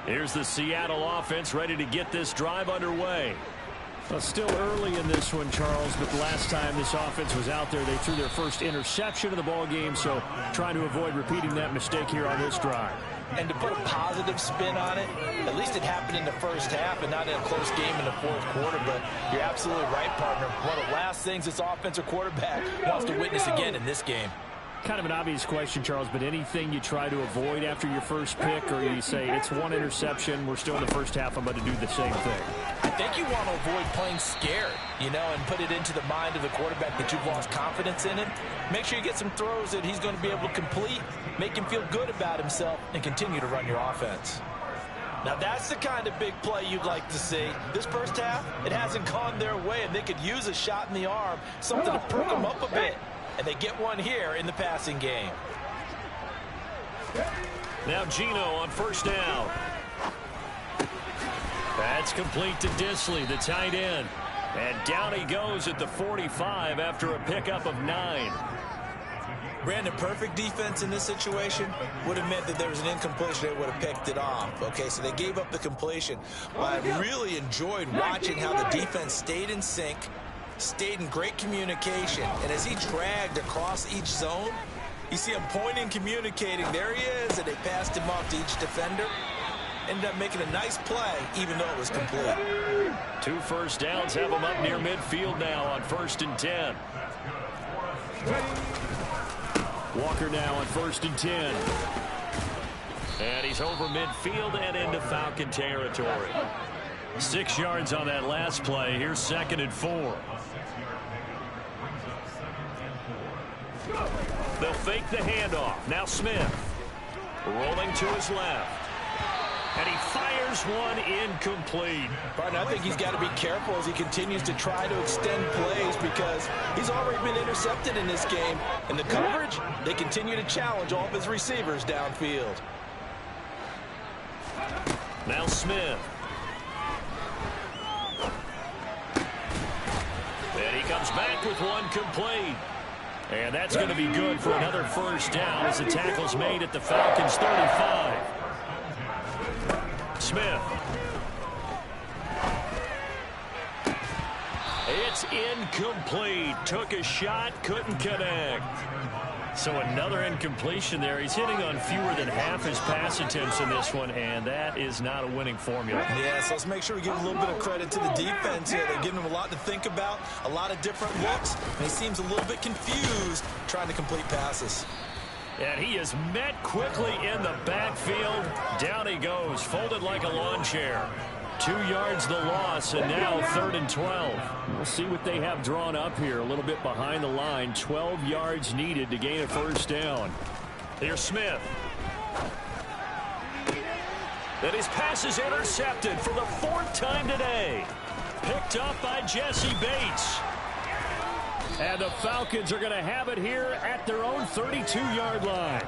Here's the Seattle offense ready to get this drive underway. Well, still early in this one, Charles, but the last time this offense was out there, they threw their first interception of the ball game, so trying to avoid repeating that mistake here on this drive. And to put a positive spin on it, at least it happened in the first half and not in a close game in the fourth quarter. But you're absolutely right, partner. One of the last things this offensive quarterback wants to witness again in this game. Kind of an obvious question, Charles, but anything you try to avoid after your first pick, or you say it's one interception, we're still in the first half, I'm going to do the same thing? I think you want to avoid playing scared, and put it into the mind of the quarterback that you've lost confidence in him. Make sure you get some throws that he's going to be able to complete, make him feel good about himself, and continue to run your offense. Now that's the kind of big play you'd like to see. This first half, it hasn't gone their way, and they could use a shot in the arm, something to perk them up a bit. And they get one here in the passing game. Now Gino on first down. That's complete to Disley, the tight end. And down he goes at the 45 after a pickup of 9. Brandon, perfect defense in this situation would have meant that there was an incompletion. They would have picked it off. Okay, so they gave up the completion. But I really enjoyed watching how the defense stayed in sync, stayed in great communication, and as he dragged across each zone, you see him pointing, communicating. There he is, and they passed him off to each defender. Ended up making a nice play, even though it was complete. 2 first downs have him up near midfield now on 1st and 10. Walker now on 1st and 10. And he's over midfield and into Falcon territory. 6 yards on that last play. Here's 2nd and 4. They'll fake the handoff. Now Smith. Rolling to his left. And he fires one incomplete. Partner, I think he's got to be careful as he continues to try to extend plays because he's already been intercepted in this game. And the coverage, they continue to challenge all of his receivers downfield. Now Smith. And he comes back with one complete. And that's going to be good for another first down as the tackle's made at the Falcons' 35. Smith. It's incomplete. Took a shot, couldn't connect. So another incompletion there. He's hitting on fewer than half his pass attempts in this one, and that is not a winning formula. Yes, let's make sure we give a little bit of credit to the defense here. They're giving him a lot to think about, a lot of different looks, and he seems a little bit confused trying to complete passes. And he is met quickly in the backfield. Down he goes, folded like a lawn chair. 2 yards the loss, and now 3rd and 12. We'll see what they have drawn up here. A little bit behind the line. 12 yards needed to gain a first down. Here's Smith. And his pass is intercepted for the 4th time today. Picked up by Jesse Bates. And the Falcons are going to have it here at their own 32-yard line.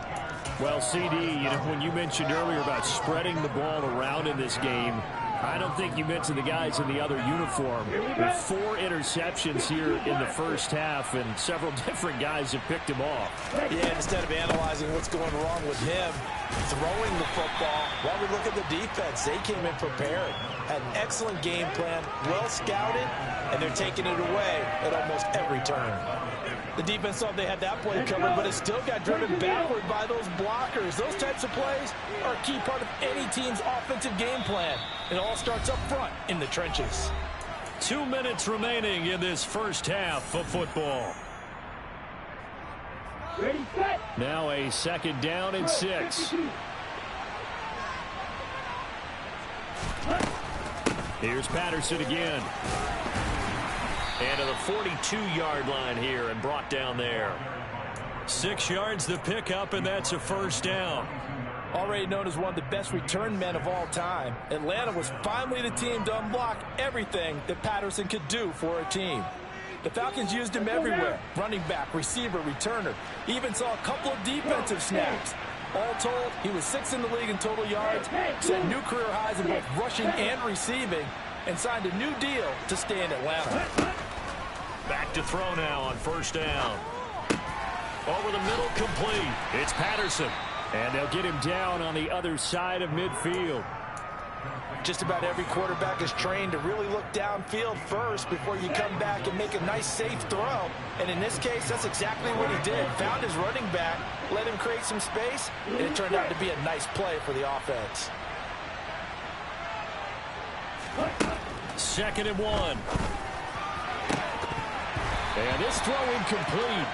Well, CD, when you mentioned earlier about spreading the ball around in this game, I don't think you mentioned the guys in the other uniform. With 4 interceptions here in the first half, and several different guys have picked him off. Yeah, instead of analyzing what's going wrong with him, throwing the football, while we look at the defense, they came in prepared. Had an excellent game plan, well scouted, and they're taking it away at almost every turn. The defense thought they had that play covered, but it still got driven backward by those blockers. Those types of plays are a key part of any team's offensive game plan. It all starts up front in the trenches. 2 minutes remaining in this first half of football. Ready, set. Now a 2nd down and 6. Here's Patterson again. And to the 42-yard line here and brought down there. 6 yards the pickup, and that's a first down. Already known as one of the best return men of all time, Atlanta was finally the team to unblock everything that Patterson could do for a team. The Falcons used him everywhere. Running back, receiver, returner. Even saw a couple of defensive snaps. All told, he was 6th in the league in total yards, set new career highs in both rushing and receiving, and signed a new deal to stay in Atlanta. Back to throw now on first down. Over the middle, complete. It's Patterson. And they'll get him down on the other side of midfield. Just about every quarterback is trained to really look downfield first before you come back and make a nice, safe throw. And in this case, that's exactly what he did. Found his running back, let him create some space, and it turned out to be a nice play for the offense. 2nd and 1. And this throw incomplete.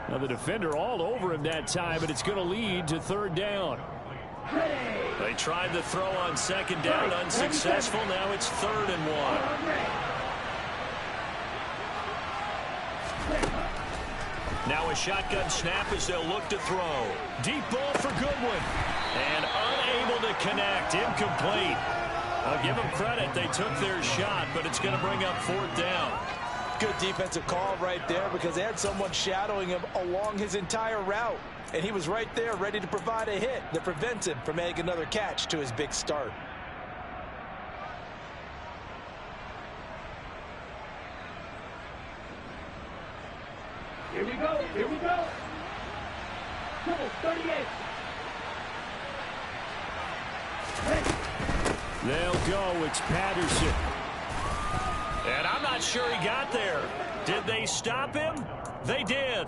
Now the defender all over him that time, but it's going to lead to 3rd down. They tried the throw on 2nd down, unsuccessful. Now it's 3rd and 1. Now a shotgun snap as they'll look to throw. Deep ball for Goodwin. And unable to connect. Incomplete. I'll give them credit. They took their shot, but it's going to bring up 4th down. Good defensive call right there because they had someone shadowing him along his entire route. And he was right there ready to provide a hit that prevents him from making another catch to his big start. Here we go. Here we go. 38. They'll go. It's Patterson. And I'm not sure he got there. Did they stop him? They did.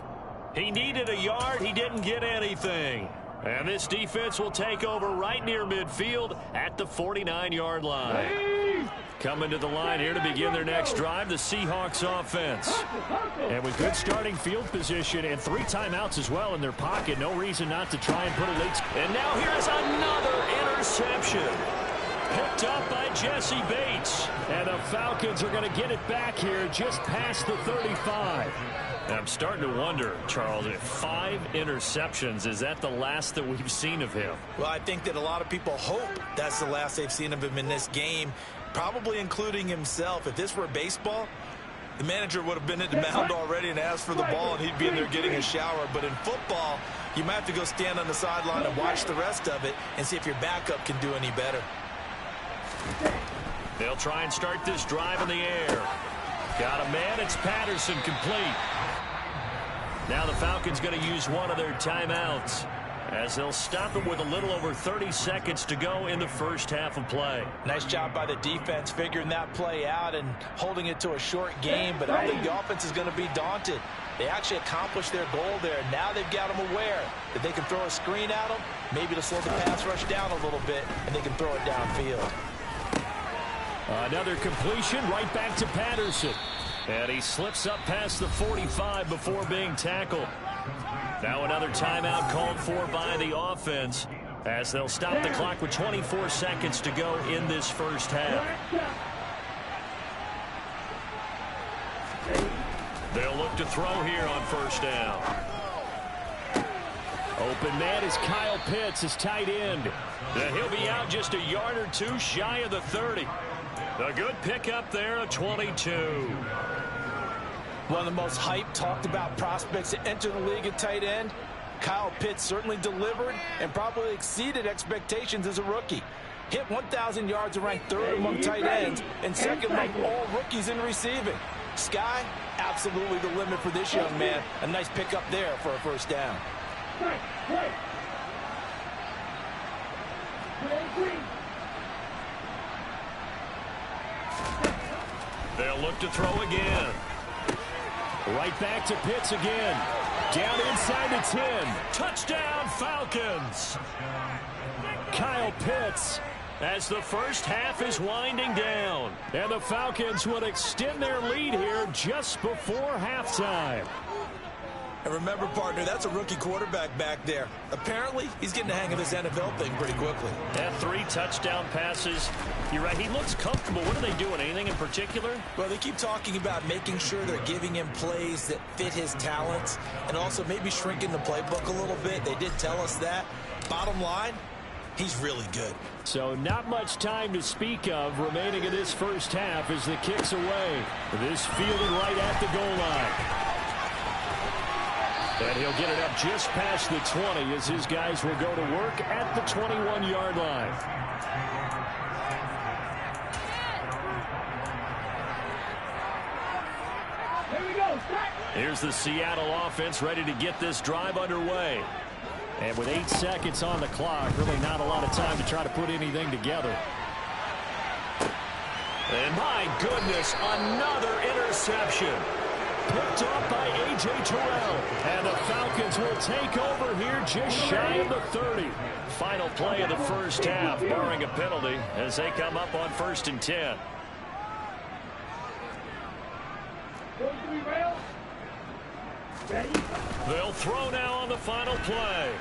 He needed a yard. He didn't get anything. And this defense will take over right near midfield at the 49-yard line. Coming to the line here to begin their next drive, the Seahawks offense. And with good starting field position and 3 timeouts as well in their pocket, no reason not to try and put a late. And now here's another interception. Picked up by Jesse Bates. And the Falcons are going to get it back here just past the 35. And I'm starting to wonder, Charles, if 5 interceptions, is that the last that we've seen of him? Well, I think that a lot of people hope that's the last they've seen of him in this game, probably including himself. If this were baseball, the manager would have been at the mound already and asked for the ball, and he'd be in there getting a shower. But in football, you might have to go stand on the sideline and watch the rest of it and see if your backup can do any better. They'll try and start this drive in the air. Got a man. It's Patterson, complete. Now the Falcons going to use one of their timeouts as they'll stop it with a little over 30 seconds to go in the first half of play. Nice job by the defense figuring that play out and holding it to a short game, but I don't think the offense is going to be daunted. They actually accomplished their goal there. Now they've got them aware that they can throw a screen at them, maybe to slow the pass rush down a little bit, and they can throw it downfield. Another completion right back to Patterson. And he slips up past the 45 before being tackled. Now another timeout called for by the offense as they'll stop the clock with 24 seconds to go in this first half. They'll look to throw here on first down. Open man is Kyle Pitts, his tight end. And he'll be out just a yard or two shy of the 30. A good pickup there, a 22. One of the most hyped, talked about prospects that enter the league at tight end. Kyle Pitts certainly delivered and probably exceeded expectations as a rookie. Hit 1,000 yards and ranked 3rd among tight ends and 2nd among all rookies in receiving. Sky, absolutely the limit for this young man. A nice pickup there for a first down. They'll look to throw again. Right back to Pitts again. Down inside the 10. Touchdown, Falcons. Kyle Pitts as the first half is winding down. And the Falcons will extend their lead here just before halftime. And remember, partner, that's a rookie quarterback back there. Apparently, he's getting the hang of this NFL thing pretty quickly. Had 3 touchdown passes. You're right, he looks comfortable. What are they doing? Anything in particular? Well, they keep talking about making sure they're giving him plays that fit his talents and also maybe shrinking the playbook a little bit. They did tell us that. Bottom line, he's really good. So not much time to speak of remaining in this first half as the kick's away. This fielded right at the goal line. And he'll get it up just past the 20 as his guys will go to work at the 21-yard line. Here we go. Here's the Seattle offense ready to get this drive underway. And with 8 seconds on the clock, really not a lot of time to try to put anything together. And my goodness, another interception. Picked up by A.J. Terrell. And the Falcons will take over here just shy of the 30. Final play of the first half, barring a penalty, as they come up on 1st and 10. They'll throw now on the final play.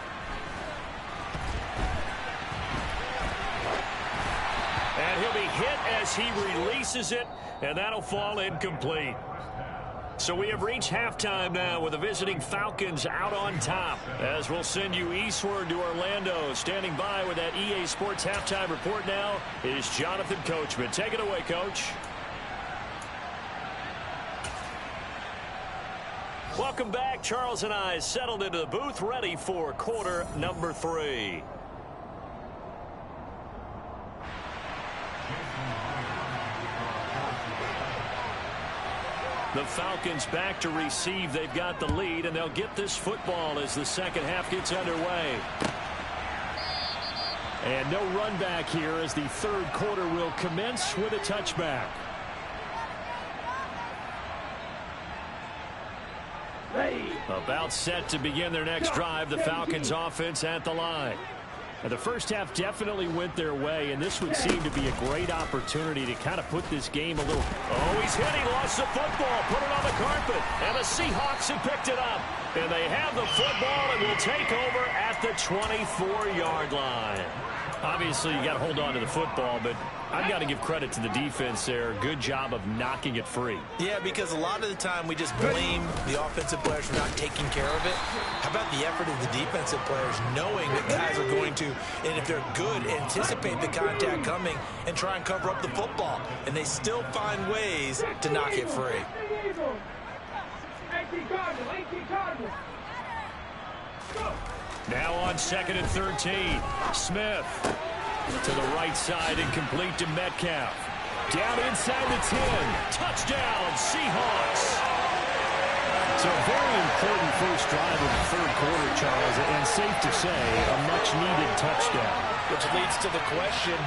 And he'll be hit as he releases it, and that'll fall incomplete. So we have reached halftime now with the visiting Falcons out on top. As we'll send you eastward to Orlando. Standing by with that EA Sports halftime report now is Jonathan Coachman. Take it away, Coach. Welcome back. Charles and I settled into the booth, ready for quarter number 3. The Falcons back to receive. They've got the lead, and they'll get this football as the second half gets underway. And no run back here as the third quarter will commence with a touchback. About set to begin their next drive, the Falcons offense at the line. And the first half definitely went their way, and this would seem to be a great opportunity to kind of put this game a little... Oh, he's hit. He lost the football. Put it on the carpet. And the Seahawks have picked it up. And they have the football and will take over at the 24-yard line. Obviously, you got to hold on to the football, but I've got to give credit to the defense there. Good job of knocking it free. Yeah, because a lot of the time we just blame the offensive players for not taking care of it. How about the effort of the defensive players knowing that guys are going to, and if they're good, anticipate the contact coming and try and cover up the football. And they still find ways to knock it free. Now on 2nd and 13. Smith to the right side, incomplete to Metcalf. Down inside the 10. Touchdown, Seahawks. So a very important first drive of the third quarter, Charles, and safe to say, a much-needed touchdown. Which leads to the question,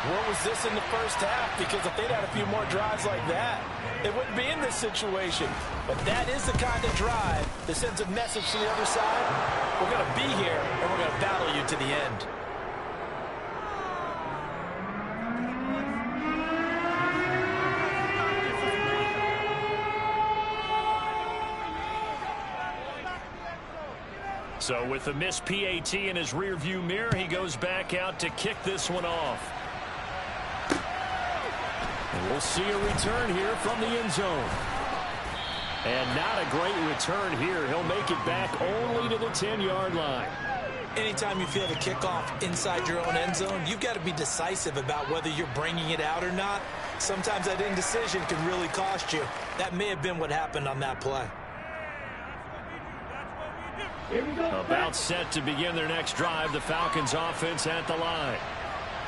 where was this in the first half? Because if they'd had a few more drives like that, they wouldn't be in this situation. But that is the kind of drive that sends a message to the other side. We're going to be here, and we're going to battle you to the end. So with the missed PAT in his rearview mirror, he goes back out to kick this one off. And we'll see a return here from the end zone. And not a great return here. He'll make it back only to the 10-yard line. Anytime you feel the kickoff inside your own end zone, you've got to be decisive about whether you're bringing it out or not. Sometimes that indecision can really cost you. That may have been what happened on that play. About set to begin their next drive, the Falcons offense at the line.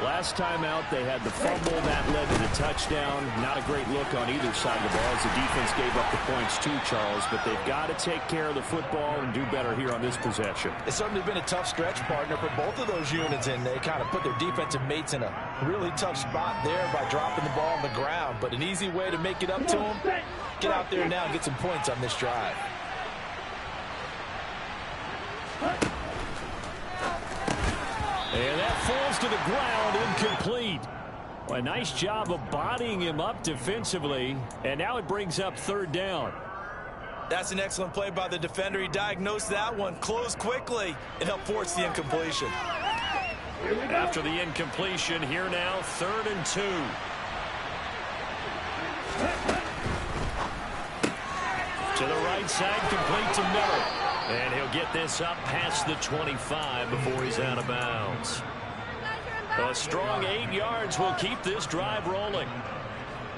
Last time out, they had the fumble. That led to the touchdown. Not a great look on either side of the ball as the defense gave up the points too, Charles. But they've got to take care of the football and do better here on this possession. It's certainly been a tough stretch, partner, for both of those units, and they kind of put their defensive mates in a really tough spot there by dropping the ball on the ground. But an easy way to make it up to them, get out there now and get some points on this drive. And that falls to the ground, incomplete. Well, a nice job of bodying him up defensively, and now it brings up third down. That's an excellent play by the defender. He diagnosed that one, closed quickly, and helped force the incompletion. After the incompletion, here now, 3rd and 2. To the right side, complete to Miller. And he'll get this up past the 25 before he's out of bounds. A strong 8 yards will keep this drive rolling.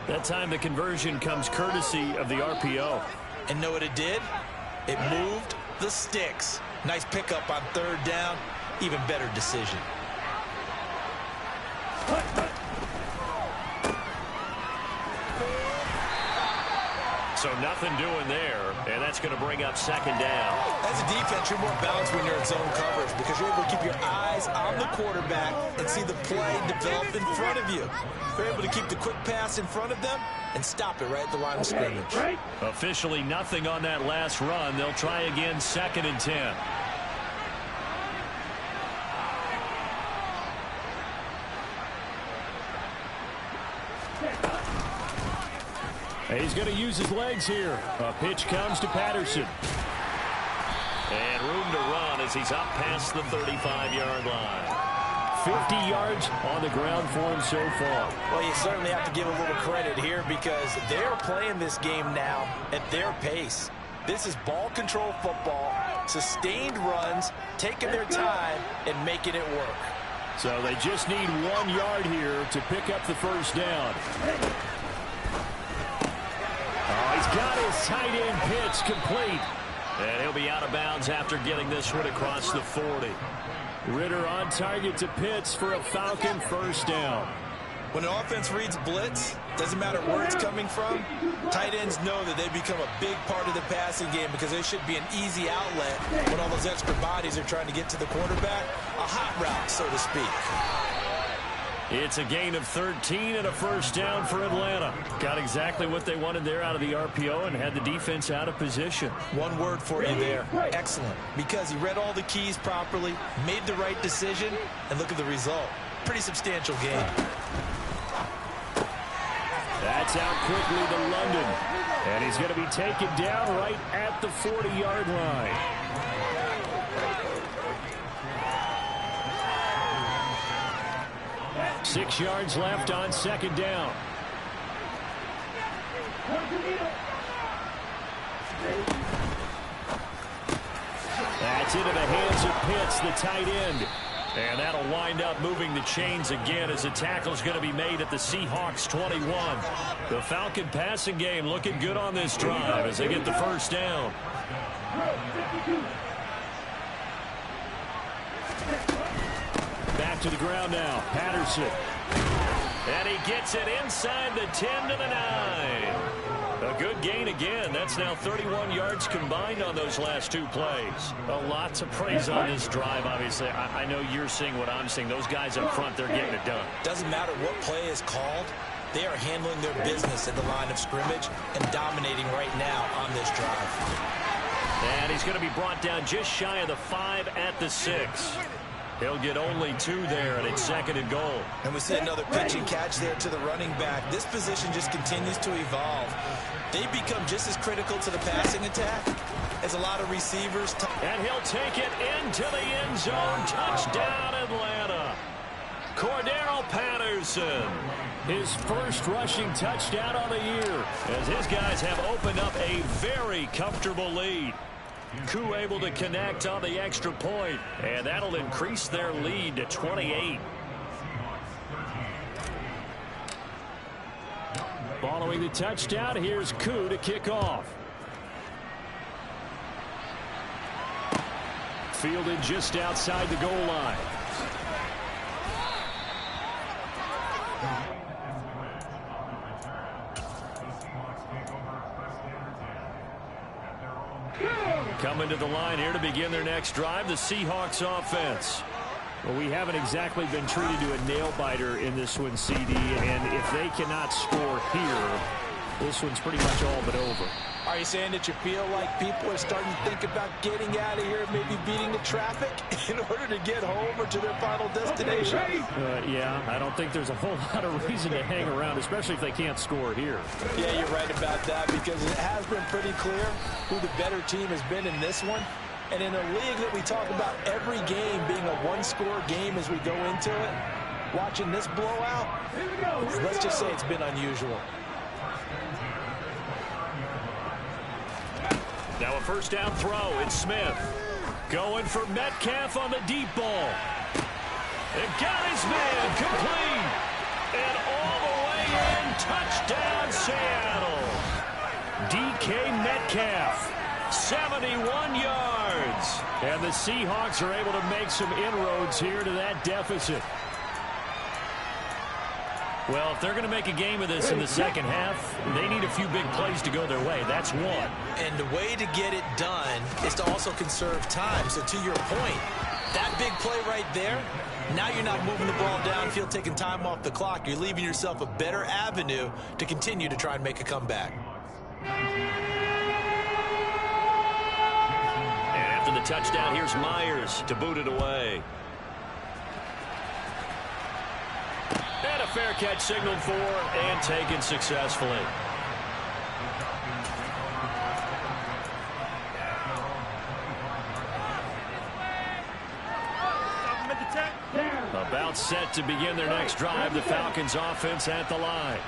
That time the conversion comes courtesy of the RPO. And know what it did? It moved the sticks. Nice pickup on 3rd down. Even better decision. So nothing doing there, and that's going to bring up second down. As a defense, you're more balanced when you're in zone coverage because you're able to keep your eyes on the quarterback and see the play develop in front of you. You're able to keep the quick pass in front of them and stop it right at the line of scrimmage. Officially nothing on that last run. They'll try again, 2nd and 10. He's going to use his legs here. A pitch comes to Patterson. And room to run as he's up past the 35-yard line. 50 yards on the ground for him so far. Well, you certainly have to give a little credit here because they're playing this game now at their pace. This is ball control football, sustained runs, taking their time and making it work. So they just need 1 yard here to pick up the first down. He's got his tight end pitch complete. And he'll be out of bounds after getting this one across the 40. Ritter on target to Pitts for a Falcon first down. When an offense reads blitz, doesn't matter where it's coming from, tight ends know that they become a big part of the passing game because they should be an easy outlet when all those extra bodies are trying to get to the quarterback. A hot route, so to speak. It's a gain of 13 and a first down for Atlanta. Got exactly what they wanted there out of the RPO and had the defense out of position. One word for you there. Excellent. Because he read all the keys properly, made the right decision, and look at the result. Pretty substantial game. That's out quickly to London. And he's going to be taken down right at the 40-yard line. Six yards left on second down. That's into the hands of Pitts, the tight end. And that'll wind up moving the chains again as a tackle's going to be made at the Seahawks 21. The Falcon passing game looking good on this drive as they get the first down. Back to the ground now. Patterson. And he gets it inside the 10 to the 9. A good gain again. That's now 31 yards combined on those last two plays. A lot to praise on this drive, obviously. I know you're seeing what I'm seeing. Those guys up front, they're getting it done. Doesn't matter what play is called. They are handling their business at the line of scrimmage and dominating right now on this drive. And he's going to be brought down just shy of the 5 at the 6. He'll get only 2 there, and it's 2nd and goal. And we see another pitch and catch there to the running back. This position just continues to evolve. They become just as critical to the passing attack as a lot of receivers. And he'll take it into the end zone. Touchdown, Atlanta. Cordero Patterson. His first rushing touchdown on the year as his guys have opened up a very comfortable lead. Koo able to connect on the extra point, and that'll increase their lead to 28. Following the touchdown, here's Koo to kick off. Fielded just outside the goal line. Coming to the line here to begin their next drive, the Seahawks offense. Well, we haven't exactly been treated to a nail-biter in this one, CD, and if they cannot score here, this one's pretty much all but over. Are you saying that you feel like people are starting to think about getting out of here, maybe beating the traffic in order to get home or to their final destination? Yeah, I don't think there's a whole lot of reason to hang around, especially if they can't score here. Yeah, you're right about that because it has been pretty clear who the better team has been in this one. And in a league that we talk about every game being a one-score game as we go into it, watching this blowout, let's just say it's been unusual. Now a first down throw. It's Smith. Going for Metcalf on the deep ball. It got his man complete. And all the way in. Touchdown Seattle. DK Metcalf. 71 yards. And the Seahawks are able to make some inroads here to that deficit. Well, if they're going to make a game of this in the second half, they need a few big plays to go their way. That's one. And the way to get it done is to also conserve time. So to your point, that big play right there, now you're not moving the ball downfield, taking time off the clock. You're leaving yourself a better avenue to continue to try and make a comeback. And after the touchdown, here's Myers to boot it away. And a fair catch signaled for and taken successfully. About set to begin their next drive. The Falcons offense at the line.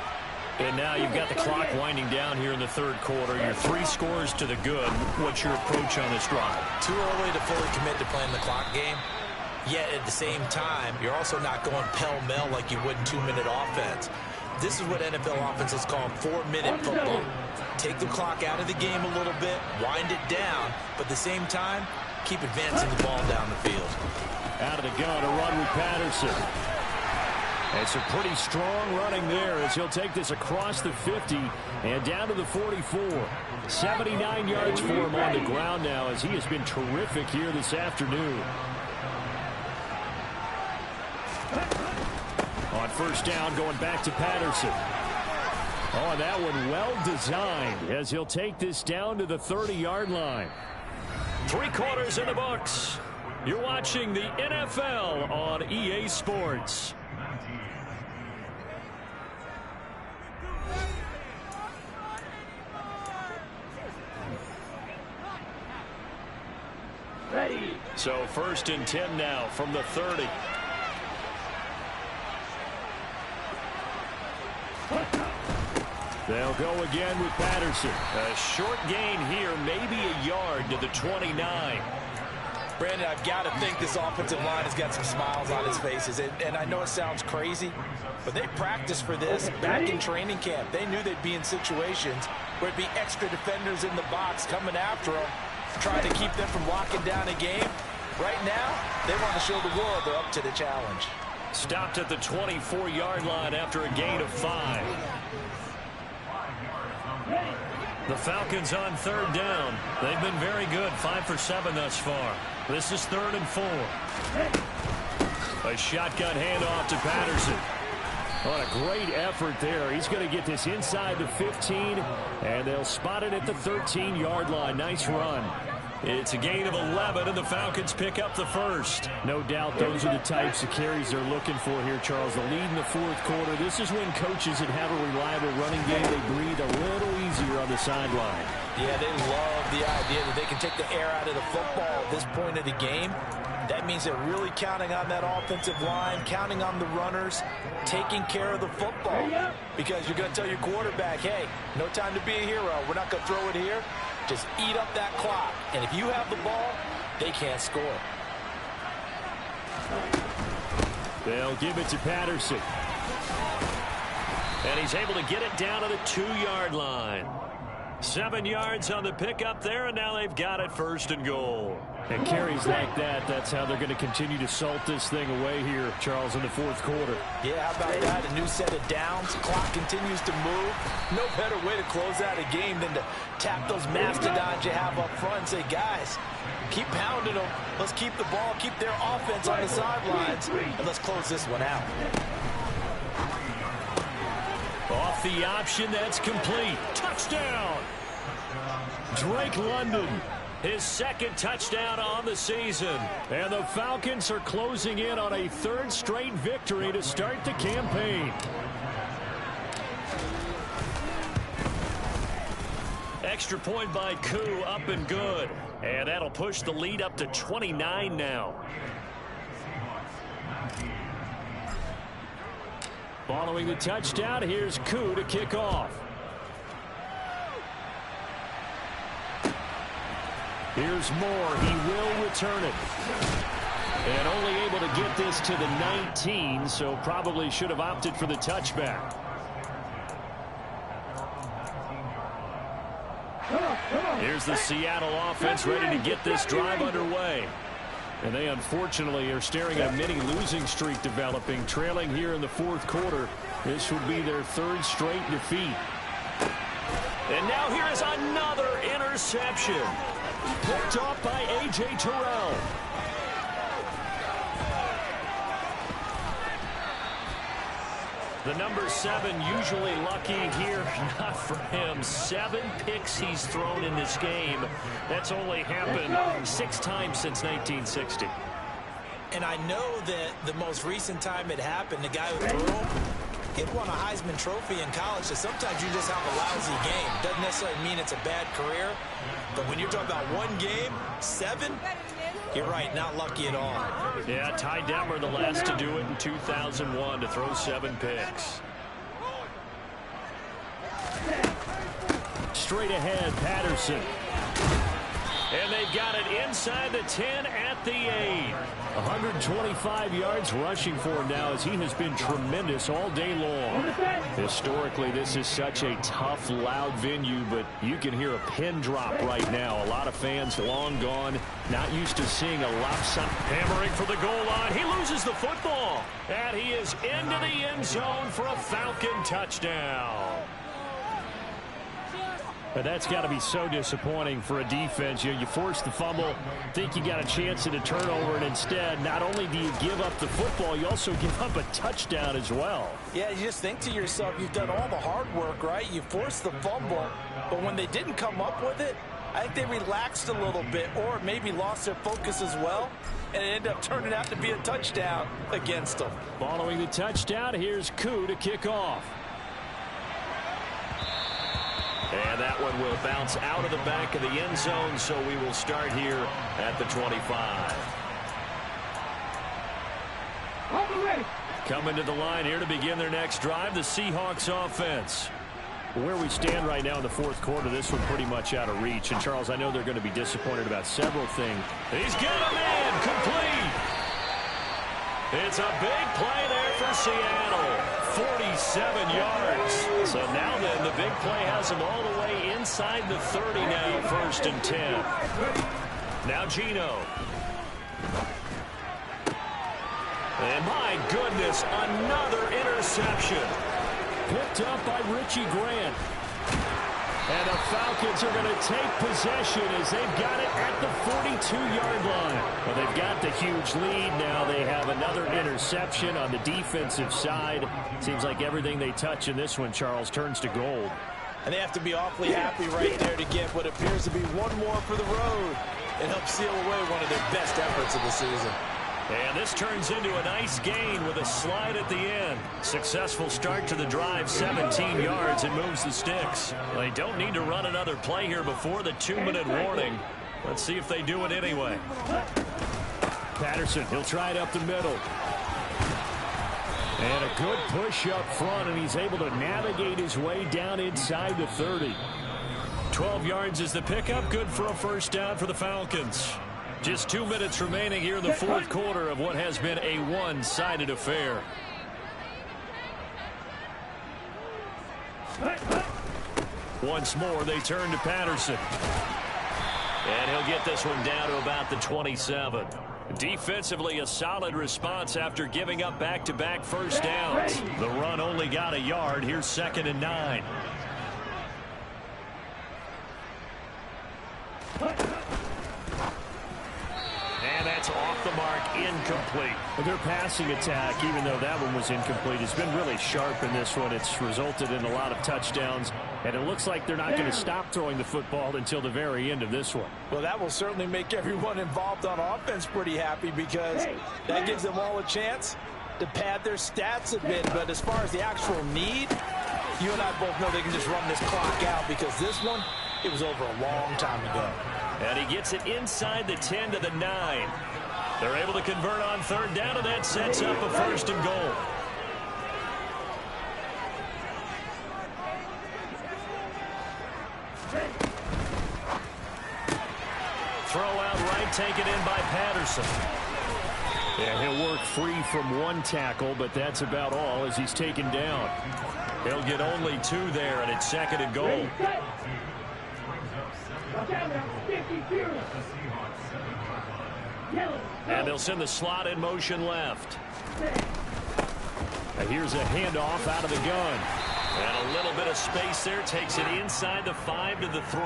And now you've got the clock winding down here in the third quarter. You're 3 scores to the good. What's your approach on this drive? Too early to fully commit to playing the clock game. Yet at the same time, you're also not going pell-mell like you would in 2-minute offense. This is what NFL offenses call 4-minute football. Take the clock out of the game a little bit, wind it down, but at the same time, keep advancing the ball down the field. Out of the gun, a run with Patterson. It's a pretty strong running there as he'll take this across the 50 and down to the 44. 79 yards for him on the ground now as he has been terrific here this afternoon. On first down, going back to Patterson. Oh, and that one well designed as he'll take this down to the 30-yard line. 3 quarters in the books. You're watching the NFL on EA Sports. Ready. So first and 10 now from the 30. They'll go again with Patterson. A short gain here, maybe a yard to the 29. Brandon, I've got to think this offensive line has got some smiles on his faces. And I know it sounds crazy, but they practiced for this back in training camp. They knew they'd be in situations where it'd be extra defenders in the box coming after them, trying to keep them from locking down a game. Right now, they want to show the world they're up to the challenge. Stopped at the 24-yard line after a gain of 5. The Falcons on third down. They've been very good, 5 for 7 thus far. This is 3rd and 4. A shotgun handoff to Patterson. What a great effort there. He's going to get this inside the 15, and they'll spot it at the 13-yard line. Nice run. It's a gain of 11, and the Falcons pick up the first. No doubt those are the types of carries they're looking for here, Charles. The lead in the 4th quarter. This is when coaches that have a reliable running game, they breathe a little easier on the sideline. Yeah, they love the idea that they can take the air out of the football at this point of the game. That means they're really counting on that offensive line, counting on the runners, taking care of the football. Because you're going to tell your quarterback, hey, no time to be a hero. We're not going to throw it here. Just eat up that clock. And if you have the ball, they can't score. They'll give it to Patterson. And he's able to get it down to the 2-yard line. 7 yards on the pickup there, and now they've got it 1st and goal. And carries like that, that's how they're going to continue to salt this thing away here, Charles, in the 4th quarter. Yeah, how about that? A new set of downs. Clock continues to move. No better way to close out a game than to tap those mastodons you have up front and say, guys, keep pounding them. Let's keep the ball, keep their offense on the sidelines, and let's close this one out. Off the option, that's complete. Touchdown! Drake London, his 2nd touchdown on the season. And the Falcons are closing in on a 3rd straight victory to start the campaign. Extra point by Koo, up and good. And that'll push the lead up to 29 now. Following the touchdown, here's Koo to kick off. Here's Moore. He will return it. And only able to get this to the 19, so probably should have opted for the touchback. Here's the Seattle offense ready to get this drive underway. And they unfortunately are staring at a mini losing streak developing, trailing here in the fourth quarter. This would be their third straight defeat. And now here is another interception. Picked off by A.J. Terrell. The number 7 usually lucky here. Not for him. 7 picks he's thrown in this game. That's only happened 6 times since 1960. And I know that the most recent time it happened, the guy who threw him, he won a Heisman Trophy in college, so sometimes you just have a lousy game. Doesn't necessarily mean it's a bad career, but when you're talking about one game, 7, you're right, not lucky at all. Yeah, Ty Detmer, the last to do it in 2001, to throw 7 picks. Straight ahead, Patterson. And they've got it inside the 10 at the 8. 125 yards rushing for him now as he has been tremendous all day long. Historically, this is such a tough, loud venue, but you can hear a pin drop right now. A lot of fans long gone, not used to seeing a lopsided. Hammering for the goal line. He loses the football. And he is into the end zone for a Falcon touchdown. But that's got to be so disappointing for a defense. You force the fumble, think you got a chance at a turnover, and instead, not only do you give up the football, you also give up a touchdown as well. Yeah, you just think to yourself, you've done all the hard work, right? You forced the fumble, but when they didn't come up with it, I think they relaxed a little bit or maybe lost their focus as well, and it ended up turning out to be a touchdown against them. Following the touchdown, here's Koo to kick off. And that one will bounce out of the back of the end zone, so we will start here at the 25. Coming to the line here to begin their next drive, the Seahawks offense. Where we stand right now in the fourth quarter, this one pretty much out of reach. And, Charles, I know they're going to be disappointed about several things. He's got a man complete. It's a big play there for Seattle. 47 yards. So now then, the big play has him all the way inside the 30 now, 1st and 10. Now Geno. And my goodness, another interception. Picked up by Richie Grant. And the Falcons are going to take possession as they've got it at the 42-yard line. Well, they've got the huge lead. Now they have another interception on the defensive side. Seems like everything they touch in this one, Charles, turns to gold. And they have to be awfully happy right there to get what appears to be one more for the road. It helps seal away one of their best efforts of the season. And this turns into a nice gain with a slide at the end. Successful start to the drive, 17 yards, and moves the sticks. They don't need to run another play here before the 2-minute warning. Let's see if they do it anyway. Patterson, he'll try it up the middle. And a good push up front, and he's able to navigate his way down inside the 30. 12 yards is the pickup, good for a first down for the Falcons. Just 2 minutes remaining here in the fourth quarter of what has been a one-sided affair. Once more, they turn to Patterson. And he'll get this one down to about the 27. Defensively, a solid response after giving up back-to-back first downs. The run only got a yard. Here's 2nd and 9. And that's off the mark, incomplete. Their passing attack, even though that one was incomplete, has been really sharp in this one. It's resulted in a lot of touchdowns, and it looks like they're not going to stop throwing the football until the very end of this one. Well, that will certainly make everyone involved on offense pretty happy because that gives them all a chance to pad their stats a bit. But as far as the actual need, you and I both know they can just run this clock out because this one, it was over a long time ago. And he gets it inside the 10 to the 9. They're able to convert on 3rd down, and that sets up a 1st and goal. Throw out right, taken in by Patterson. Yeah, he'll work free from one tackle, but that's about all as he's taken down. He'll get only 2 there, and it's 2nd and goal. And they'll send the slot in motion left. And here's a handoff out of the gun. And a little bit of space there. Takes it inside the 5 to the 3.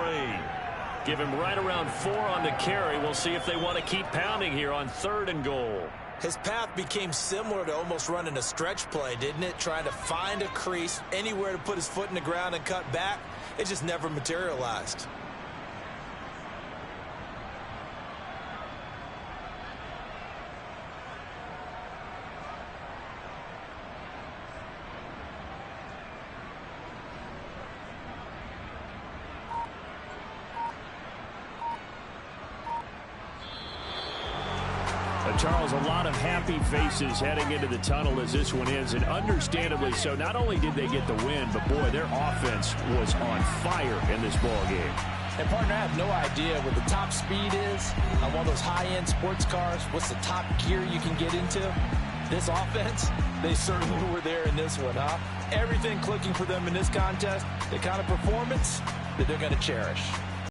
Give him right around 4 on the carry. We'll see if they want to keep pounding here on 3rd and goal. His path became similar to almost running a stretch play, didn't it? Trying to find a crease, anywhere to put his foot in the ground and cut back. It just never materialized. Charles, a lot of happy faces heading into the tunnel as this one ends, and understandably so. Not only did they get the win, but boy, their offense was on fire in this ball game. And partner, I have no idea what the top speed is on one of those high-end sports cars. What's the top gear you can get into? This offense, they certainly were there in this one, huh? Everything clicking for them in this contest, the kind of performance that they're going to cherish.